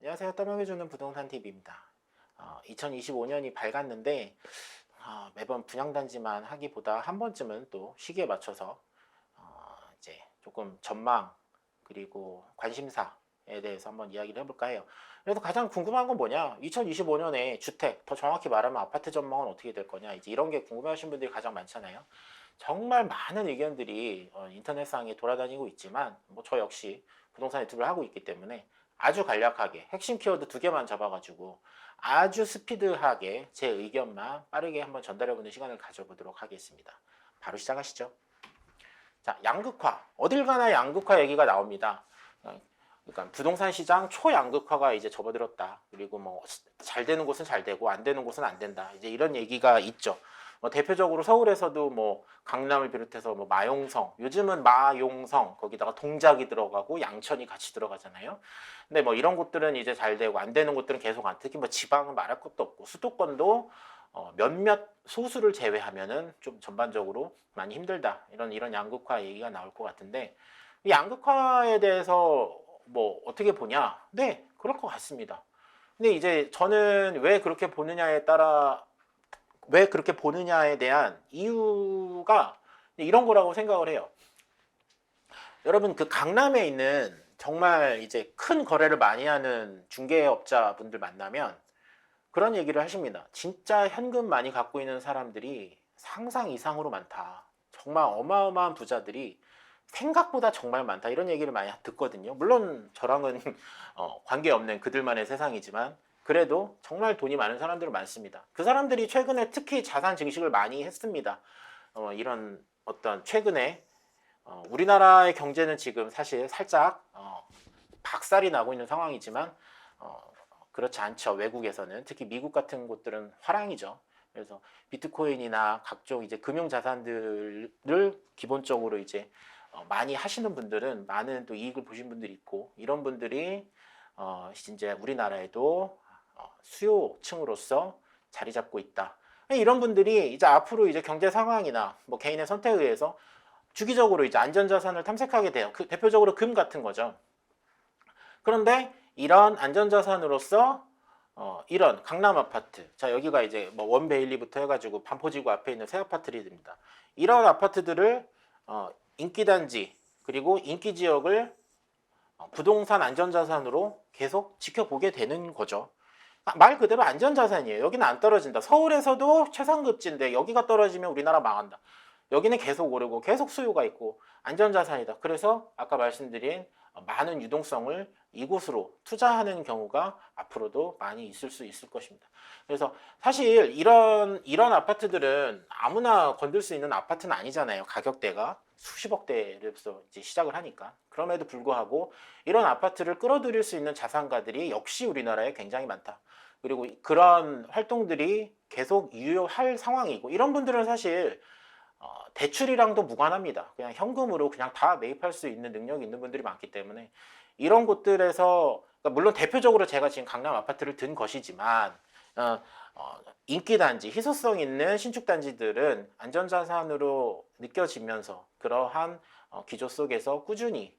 안녕하세요. 떠먹여주는 부동산 TV입니다. 2025년이 밝았는데 매번 분양단지만 하기보다 한 번쯤은 또 시기에 맞춰서 이제 조금 전망 그리고 관심사에 대해서 한번 이야기를 해볼까 해요. 그래서 가장 궁금한 건 뭐냐? 2025년에 주택, 더 정확히 말하면 아파트 전망은 어떻게 될 거냐? 이제 이런 게 궁금해하시는 분들이 가장 많잖아요. 정말 많은 의견들이 인터넷상에 돌아다니고 있지만 뭐 저 역시 부동산 유튜브를 하고 있기 때문에 아주 간략하게 핵심 키워드 2개만 잡아가지고 아주 스피드하게 제 의견만 빠르게 한번 전달해보는 시간을 가져보도록 하겠습니다. 바로 시작하시죠. 자, 양극화. 어딜 가나 양극화 얘기가 나옵니다. 그러니까 부동산 시장 초양극화가 이제 접어들었다. 그리고 뭐 잘 되는 곳은 잘 되고 안 되는 곳은 안 된다. 이제 이런 얘기가 있죠. 대표적으로 서울에서도 뭐 강남을 비롯해서 뭐 마용성, 요즘은 마용성 거기다가 동작이 들어가고 양천이 같이 들어가잖아요. 근데 뭐 이런 곳들은 이제 잘 되고 안 되는 곳들은 계속 안, 특히 뭐 지방은 말할 것도 없고 수도권도 몇몇 소수를 제외하면은 좀 전반적으로 많이 힘들다. 이런 양극화 얘기가 나올 것 같은데 이 양극화에 대해서 뭐 어떻게 보냐? 네, 그럴 것 같습니다. 근데 이제 저는 왜 그렇게 보느냐에 대한 이유가 이런 거라고 생각을 해요. 여러분 그 강남에 있는 정말 이제 큰 거래를 많이 하는 중개업자분들 만나면 그런 얘기를 하십니다. 진짜 현금 많이 갖고 있는 사람들이 상상 이상으로 많다. 정말 어마어마한 부자들이 생각보다 정말 많다. 이런 얘기를 많이 듣거든요. 물론 저랑은 관계없는 그들만의 세상이지만 그래도 정말 돈이 많은 사람들은 많습니다. 그 사람들이 최근에 특히 자산 증식을 많이 했습니다. 이런 어떤 최근에 우리나라의 경제는 지금 사실 살짝 박살이 나고 있는 상황이지만 그렇지 않죠. 외국에서는 특히 미국 같은 곳들은 화랑이죠. 그래서 비트코인이나 각종 이제 금융 자산들을 기본적으로 이제 많이 하시는 분들은 많은 또 이익을 보신 분들이 있고 이런 분들이 이제 우리나라에도 수요층으로서 자리 잡고 있다. 이런 분들이 이제 앞으로 이제 경제 상황이나 뭐 개인의 선택에 의해서 주기적으로 이제 안전자산을 탐색하게 돼요. 그 대표적으로 금 같은 거죠. 그런데 이런 안전자산으로서 이런 강남 아파트, 자 여기가 이제 뭐 원베일리부터 해가지고 반포지구 앞에 있는 새 아파트들입니다. 이런 아파트들을 인기단지 그리고 인기지역을 부동산 안전자산으로 계속 지켜보게 되는 거죠. 말 그대로 안전자산이에요. 여기는 안 떨어진다. 서울에서도 최상급지인데 여기가 떨어지면 우리나라 망한다. 여기는 계속 오르고 계속 수요가 있고 안전자산이다. 그래서 아까 말씀드린 많은 유동성을 이곳으로 투자하는 경우가 앞으로도 많이 있을 수 있을 것입니다. 그래서 사실 이런 아파트들은 아무나 건들 수 있는 아파트는 아니잖아요. 가격대가 수십억대에서 이제 시작을 하니까. 그럼에도 불구하고 이런 아파트를 끌어들일 수 있는 자산가들이 역시 우리나라에 굉장히 많다. 그리고 그런 활동들이 계속 유효할 상황이고 이런 분들은 사실 대출이랑도 무관합니다. 그냥 현금으로 그냥 다 매입할 수 있는 능력이 있는 분들이 많기 때문에 이런 곳들에서 그러니까 물론 대표적으로 제가 지금 강남 아파트를 든 것이지만 인기단지, 희소성 있는 신축단지들은 안전자산으로 느껴지면서 그러한 기조 속에서 꾸준히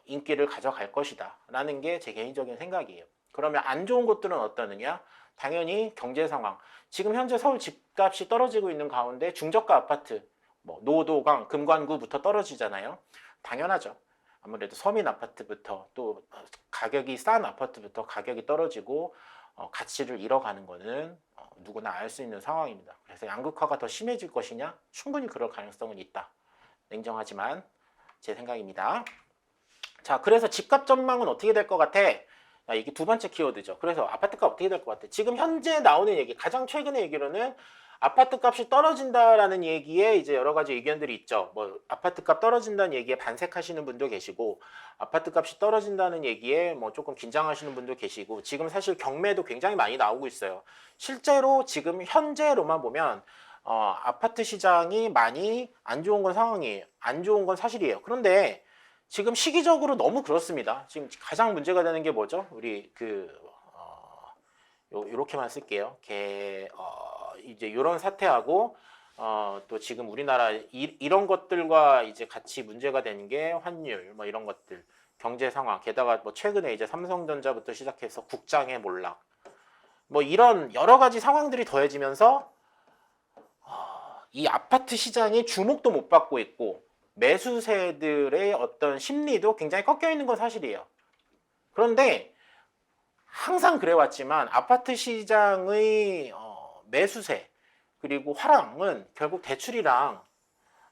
인기를 가져갈 것이다 라는 게 제 개인적인 생각이에요. 그러면 안 좋은 곳들은 어떠느냐? 당연히 경제 상황. 지금 현재 서울 집값이 떨어지고 있는 가운데 중저가 아파트, 뭐 노도강, 금관구부터 떨어지잖아요. 당연하죠. 아무래도 서민 아파트부터 또 가격이 싼 아파트부터 가격이 떨어지고 가치를 잃어가는 거는 누구나 알 수 있는 상황입니다. 그래서 양극화가 더 심해질 것이냐? 충분히 그럴 가능성은 있다. 냉정하지만 제 생각입니다. 자, 그래서 집값 전망은 어떻게 될 것 같아? 이게 두 번째 키워드죠. 그래서 아파트값 어떻게 될 것 같아? 지금 현재 나오는 얘기, 가장 최근의 얘기로는 아파트 값이 떨어진다라는 얘기에 이제 여러 가지 의견들이 있죠. 뭐 아파트 값 떨어진다는 얘기에 반색하시는 분도 계시고 아파트 값이 떨어진다는 얘기에 뭐 조금 긴장하시는 분도 계시고 지금 사실 경매도 굉장히 많이 나오고 있어요. 실제로 지금 현재로만 보면 아파트 시장이 많이 안 좋은 건 상황이에요. 안 좋은 건 사실이에요. 그런데 지금 시기적으로 너무 그렇습니다. 지금 가장 문제가 되는 게 뭐죠? 우리 요렇게만 쓸게요. 이제 요런 사태하고 또 지금 우리나라 이런 것들과 이제 같이 문제가 되는 게 환율 뭐 이런 것들. 경제 상황, 게다가 뭐 최근에 이제 삼성전자부터 시작해서 국장의 몰락, 뭐 이런 여러 가지 상황들이 더해지면서 이 아파트 시장이 주목도 못 받고 있고 매수세들의 어떤 심리도 굉장히 꺾여 있는 건 사실이에요. 그런데 항상 그래왔지만 아파트 시장의 매수세 그리고 화랑은 결국 대출이랑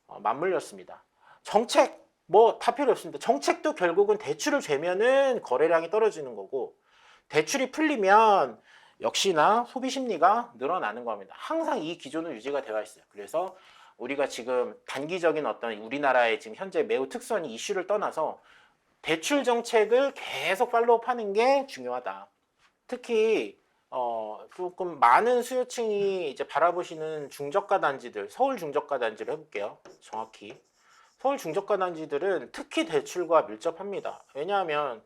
맞물렸습니다. 정책 뭐 다 필요 없습니다. 정책도 결국은 대출을 죄면은 거래량이 떨어지는 거고 대출이 풀리면 역시나 소비 심리가 늘어나는 겁니다. 항상 이 기조는 유지가 되어 있어요. 그래서 우리가 지금 단기적인 어떤 우리나라의 지금 현재 매우 특수한 이슈를 떠나서 대출 정책을 계속 팔로우하는 게 중요하다. 특히 조금 많은 수요층이 이제 바라보시는 중저가 단지들, 서울 중저가 단지를 해볼게요. 정확히 서울 중저가 단지들은 특히 대출과 밀접합니다. 왜냐하면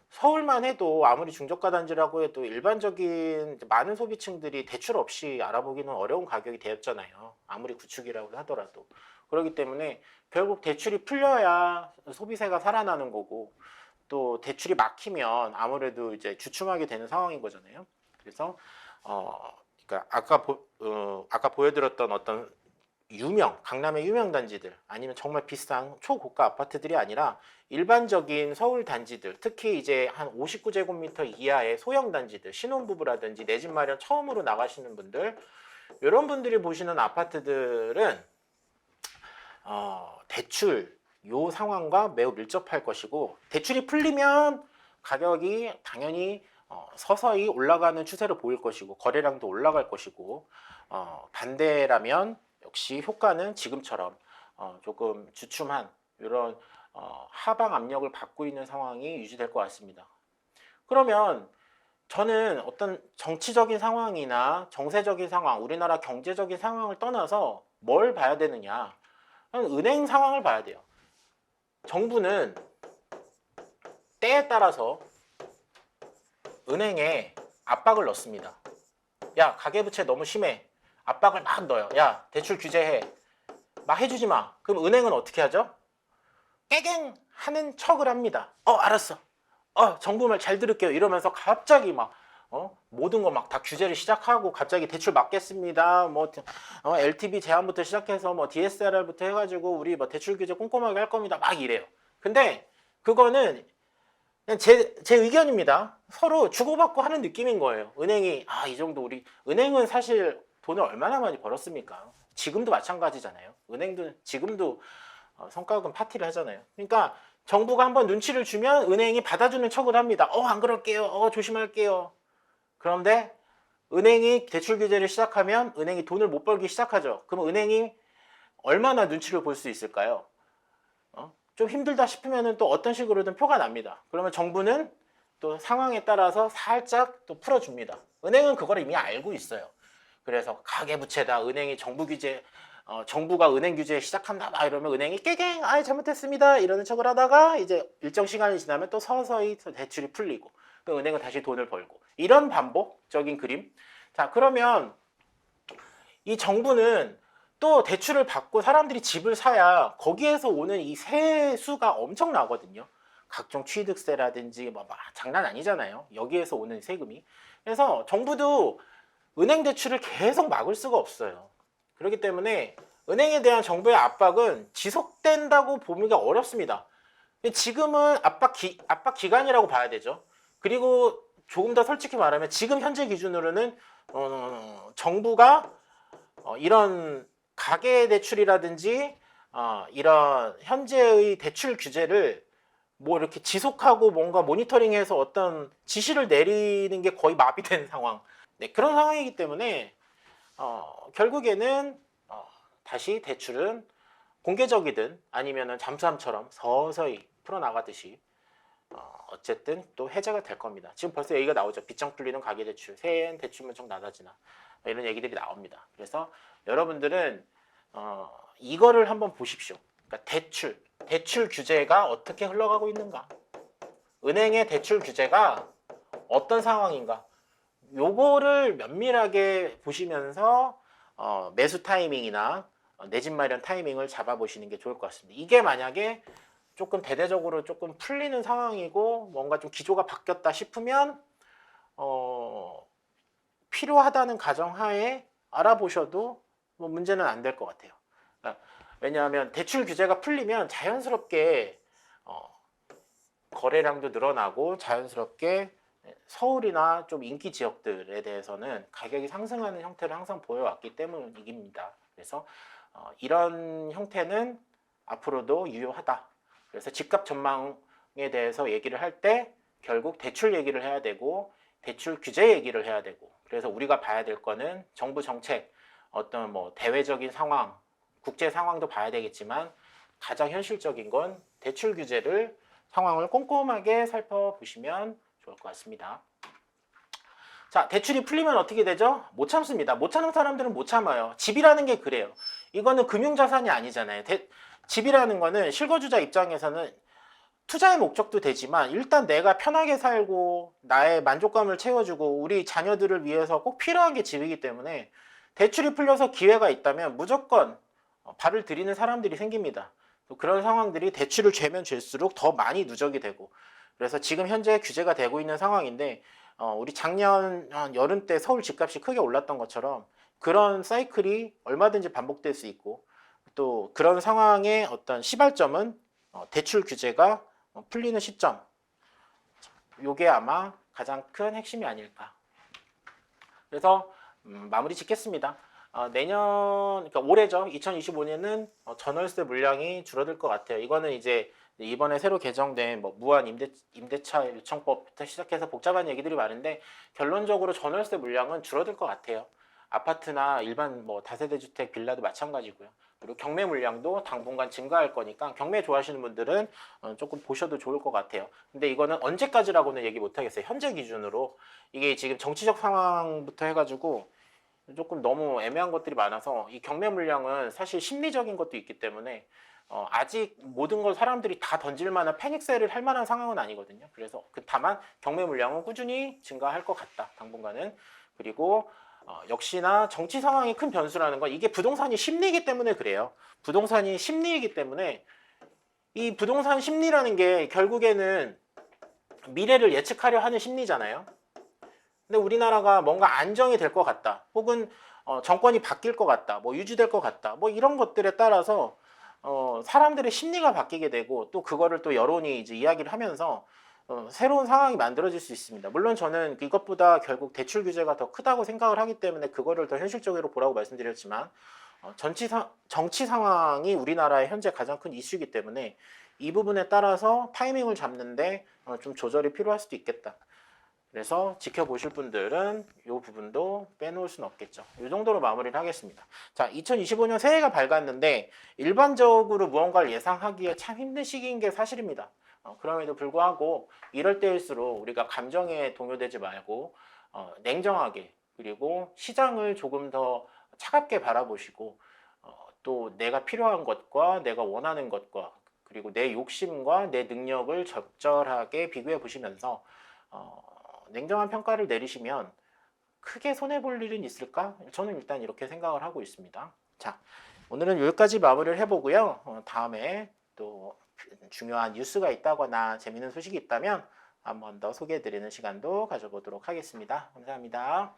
서울만 해도 아무리 중저가 단지라고 해도 일반적인 많은 소비층들이 대출 없이 알아보기는 어려운 가격이 되었잖아요. 아무리 구축이라고 하더라도. 그렇기 때문에 결국 대출이 풀려야 소비세가 살아나는 거고 또 대출이 막히면 아무래도 이제 주춤하게 되는 상황인 거잖아요. 그래서 그러니까 아까 보여드렸던 어떤 강남의 유명 단지들 아니면 정말 비싼 초고가 아파트들이 아니라 일반적인 서울 단지들, 특히 이제 한 59제곱미터 이하의 소형 단지들, 신혼부부라든지 내 집 마련 처음으로 나가시는 분들, 이런 분들이 보시는 아파트들은 대출 요 상황과 매우 밀접할 것이고 대출이 풀리면 가격이 당연히 서서히 올라가는 추세를 보일 것이고 거래량도 올라갈 것이고 반대라면 역시 효과는 지금처럼 조금 주춤한 이런 하방 압력을 받고 있는 상황이 유지될 것 같습니다. 그러면 저는 어떤 정치적인 상황이나 정세적인 상황, 우리나라 경제적인 상황을 떠나서 뭘 봐야 되느냐? 은행 상황을 봐야 돼요. 정부는 때에 따라서 은행에 압박을 넣습니다. 야, 가계부채 너무 심해. 압박을 막 넣어요. 야, 대출 규제해. 막 해주지 마. 그럼 은행은 어떻게 하죠? 깨갱 하는 척을 합니다. 알았어. 정부 말 잘 들을게요. 이러면서 갑자기 막 모든 거 막 다 규제를 시작하고 갑자기 대출 막겠습니다. 뭐 LTV 제한부터 시작해서 뭐 DSR부터 해가지고 우리 뭐 대출 규제 꼼꼼하게 할 겁니다. 막 이래요. 근데 그거는 그냥 제 의견입니다. 서로 주고받고 하는 느낌인 거예요. 은행이 이 정도 은행은 사실 돈을 얼마나 많이 벌었습니까? 지금도 마찬가지잖아요. 은행도 지금도 성과금 파티를 하잖아요. 그러니까 정부가 한번 눈치를 주면 은행이 받아주는 척을 합니다. 안 그럴게요. 조심할게요. 그런데 은행이 대출 규제를 시작하면 은행이 돈을 못 벌기 시작하죠. 그럼 은행이 얼마나 눈치를 볼 수 있을까요? 좀 힘들다 싶으면 또 어떤 식으로든 표가 납니다. 그러면 정부는 또 상황에 따라서 살짝 또 풀어줍니다. 은행은 그걸 이미 알고 있어요. 그래서 가계부채다, 은행이 정부 규제, 정부가 은행 규제 시작한다, 막 이러면 은행이 깨갱, 잘못했습니다, 이러는 척을 하다가 이제 일정 시간이 지나면 또 서서히 대출이 풀리고, 그 은행은 다시 돈을 벌고, 이런 반복적인 그림. 자, 그러면 이 정부는 또 대출을 받고 사람들이 집을 사야 거기에서 오는 이 세수가 엄청나거든요. 각종 취득세라든지 뭐 장난 아니잖아요. 여기에서 오는 세금이. 그래서 정부도 은행 대출을 계속 막을 수가 없어요. 그렇기 때문에 은행에 대한 정부의 압박은 지속된다고 보기가 어렵습니다. 지금은 압박 기간이라고 봐야 되죠. 그리고 조금 더 솔직히 말하면 지금 현재 기준으로는 정부가 이런 가계 대출이라든지 이런 현재의 대출 규제를 뭐 이렇게 지속하고 뭔가 모니터링해서 어떤 지시를 내리는 게 거의 마비된 상황. 네, 그런 상황이기 때문에 결국에는 다시 대출은 공개적이든 아니면은 잠수함처럼 서서히 풀어나가듯이 어쨌든 또 해제가 될 겁니다. 지금 벌써 얘기가 나오죠. 빚장 풀리는 가계대출, 세엔 대출 면적 낮아지나 이런 얘기들이 나옵니다. 그래서 여러분들은 이거를 한번 보십시오. 그러니까 대출 규제가 어떻게 흘러가고 있는가, 은행의 대출 규제가 어떤 상황인가, 요거를 면밀하게 보시면서 매수 타이밍이나 내 집 마련 타이밍을 잡아보시는 게 좋을 것 같습니다. 이게 만약에 조금 대대적으로 조금 풀리는 상황이고 뭔가 좀 기조가 바뀌었다 싶으면 필요하다는 가정하에 알아보셔도 뭐 문제는 안 될 것 같아요. 그러니까 왜냐하면 대출 규제가 풀리면 자연스럽게 거래량도 늘어나고 자연스럽게 서울이나 좀 인기 지역들에 대해서는 가격이 상승하는 형태를 항상 보여왔기 때문입니다. 그래서 이런 형태는 앞으로도 유효하다. 그래서 집값 전망에 대해서 얘기를 할 때 결국 대출 얘기를 해야 되고 대출 규제 얘기를 해야 되고, 그래서 우리가 봐야 될 거는 정부 정책, 어떤 뭐 대외적인 상황, 국제 상황도 봐야 되겠지만 가장 현실적인 건 대출 규제를 상황을 꼼꼼하게 살펴보시면 좋을 것 같습니다. 자, 대출이 풀리면 어떻게 되죠? 못 참습니다. 못 참는 사람들은 못 참아요. 집이라는 게 그래요. 이거는 금융자산이 아니잖아요. 집이라는 거는 실거주자 입장에서는 투자의 목적도 되지만 일단 내가 편하게 살고 나의 만족감을 채워주고 우리 자녀들을 위해서 꼭 필요한 게 집이기 때문에 대출이 풀려서 기회가 있다면 무조건 발을 들이는 사람들이 생깁니다. 그런 상황들이 대출을 죄면 죄수록 더 많이 누적이 되고, 그래서 지금 현재 규제가 되고 있는 상황인데 우리 작년 여름 때 서울 집값이 크게 올랐던 것처럼 그런 사이클이 얼마든지 반복될 수 있고, 또 그런 상황의 어떤 시발점은 대출 규제가 풀리는 시점, 요게 아마 가장 큰 핵심이 아닐까. 그래서 마무리 짓겠습니다. 내년, 그러니까 올해죠. 2025년은 전월세 물량이 줄어들 것 같아요. 이거는 이제 이번에 새로 개정된 뭐 무한 임대차 요청법부터 시작해서 복잡한 얘기들이 많은데 결론적으로 전월세 물량은 줄어들 것 같아요. 아파트나 일반 뭐 다세대 주택, 빌라도 마찬가지고요. 그리고 경매 물량도 당분간 증가할 거니까 경매 좋아하시는 분들은 조금 보셔도 좋을 것 같아요. 근데 이거는 언제까지라고는 얘기 못 하겠어요. 현재 기준으로 이게 지금 정치적 상황부터 해가지고 조금 너무 애매한 것들이 많아서 이 경매 물량은 사실 심리적인 것도 있기 때문에 아직 모든 걸 사람들이 다 던질 만한 패닉셀을 할 만한 상황은 아니거든요. 그래서 다만 경매 물량은 꾸준히 증가할 것 같다, 당분간은. 그리고 역시나 정치 상황이 큰 변수라는 건 이게 부동산이 심리이기 때문에 그래요. 부동산이 심리이기 때문에 이 부동산 심리라는 게 결국에는 미래를 예측하려 하는 심리잖아요. 근데 우리나라가 뭔가 안정이 될 것 같다, 혹은 정권이 바뀔 것 같다, 뭐 유지될 것 같다, 뭐 이런 것들에 따라서 사람들의 심리가 바뀌게 되고 또 그거를 또 여론이 이제 이야기를 하면서 새로운 상황이 만들어질 수 있습니다. 물론 저는 이것보다 결국 대출 규제가 더 크다고 생각을 하기 때문에 그거를 더 현실적으로 보라고 말씀드렸지만 정치 상황이 우리나라의 현재 가장 큰 이슈이기 때문에 이 부분에 따라서 타이밍을 잡는데 좀 조절이 필요할 수도 있겠다. 그래서 지켜보실 분들은 이 부분도 빼놓을 수는 없겠죠. 이 정도로 마무리를 하겠습니다. 자, 2025년 새해가 밝았는데 일반적으로 무언가를 예상하기에 참 힘든 시기인 게 사실입니다. 그럼에도 불구하고 이럴 때일수록 우리가 감정에 동요되지 말고 냉정하게, 그리고 시장을 조금 더 차갑게 바라보시고 또 내가 필요한 것과 내가 원하는 것과 그리고 내 욕심과 내 능력을 적절하게 비교해 보시면서 냉정한 평가를 내리시면 크게 손해볼 일은 있을까? 저는 일단 이렇게 생각을 하고 있습니다. 자, 오늘은 여기까지 마무리를 해보고요. 다음에 또 중요한 뉴스가 있다거나 재밌는 소식이 있다면 한 번 더 소개해드리는 시간도 가져보도록 하겠습니다. 감사합니다.